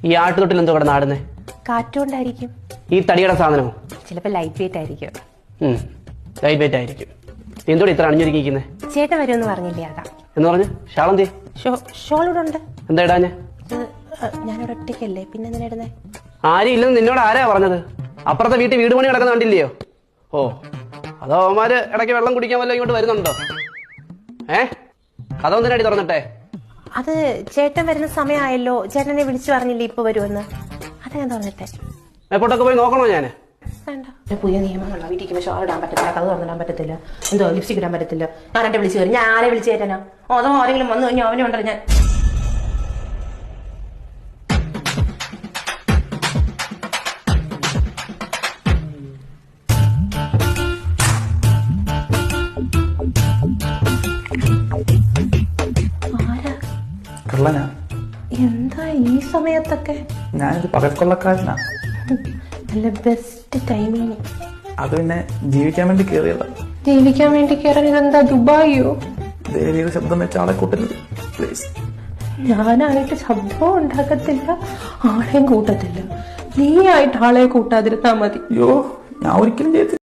ഈ ആട്ടുതൊട്ടിൽ എന്തോ കിടന്ന് ആടുന്നേ? കാറ്റുകൊണ്ടായിരിക്കും. ഈ തടിയുടെ സാധനമോ? ചിലപ്പോ ലൈറ്റ് വെയിറ്റ് ആയിരിക്കും. ലൈറ്റ് വെയിറ്റ് ആയിരിക്കും. എന്തോടെ ഇത്ര അണിഞ്ഞൊരുക്കിയിരിക്കുന്നേ? ചേട്ടൻ വരുമെന്ന് പറഞ്ഞില്ലേ, അതാ. എന്ന് പറഞ്ഞു ഷാളന്തി ഷോൾ ഇവിടെ ഉണ്ട്. എന്താ ഇടാഞ്ഞ്? ഞാനിവിടെ ഒറ്റയ്ക്കല്ലേ, പിന്നെ എന്തിനാ ഇടുന്നേ? ആരും ഇല്ലെന്ന് നിന്നോട് ആരാ പറഞ്ഞത്? അപ്പുറത്തെ വീട് പണി കിടക്കുന്ന കണ്ടില്ലയോ? ഓ, അതോ അവന്മാര് ഇടയ്ക്ക് വെള്ളം കുടിക്കാൻ വല്ല ഇങ്ങോട്ട് വരുന്നുണ്ടോ? കഥ എന്തിനാടി തുറന്നിട്ടെ? അത് ചേട്ടൻ വരുന്ന സമയമായല്ലോ, ചേട്ടനെ വിളിച്ചു പറഞ്ഞില്ലേ ഇപ്പൊ വരുമെന്ന്, അതാ ഞാൻ തുറന്നിട്ടെ. എപ്പോട്ടൊക്കെ പോയി നോക്കണോ ഞാന്? വേണ്ട, പുതിയ നിയമങ്ങളാ. വീട്ടിൽ ഷോൾ ഇടാൻ പറ്റത്തില്ല, കഥ തുറന്നിടാൻ പറ്റത്തില്ല, എന്തോ ലിപ്സ്റ്റിക് ഇടാൻ പറ്റത്തില്ല. ഞാനെന്നെ വിളിച്ചു കയറി, ഞാൻ ആരെ വിളിച്ചു കയറ്റാനോ? അതോ ആരെങ്കിലും വന്നു കഴിഞ്ഞാൽ അവനെ ഉണ്ടല്ലോ ഞാൻ. കള്ളനാ? എന്താ ഈ സമയത്തൊക്കെ? ഞാനൊരു പകൽക്കൊള്ളക്കാരനാ. നല്ല ബെസ്റ്റ് ടൈമിങ്. അത് പിന്നെ ജീവിക്കാൻ വേണ്ടി കേറിയതാ. ജീവിക്കാൻ വേണ്ടി കയറാൻ ഇതെന്താ ദുബായിയോ? ദേവിയുടെ ശബ്ദം വെച്ച ആളെ കൂട്ടരുത് പ്ലീസ്. ഞാനായിട്ട് ശബ്ദവും ഉണ്ടാക്കത്തില്ല, ആളെയും കൂട്ടത്തില്ല. നീ ആയിട്ട് ആളെ കൂട്ടാതിരുന്നാ മതി. അയ്യോ, ഞാൻ ഒരിക്കലും ചെയ്തില്ല.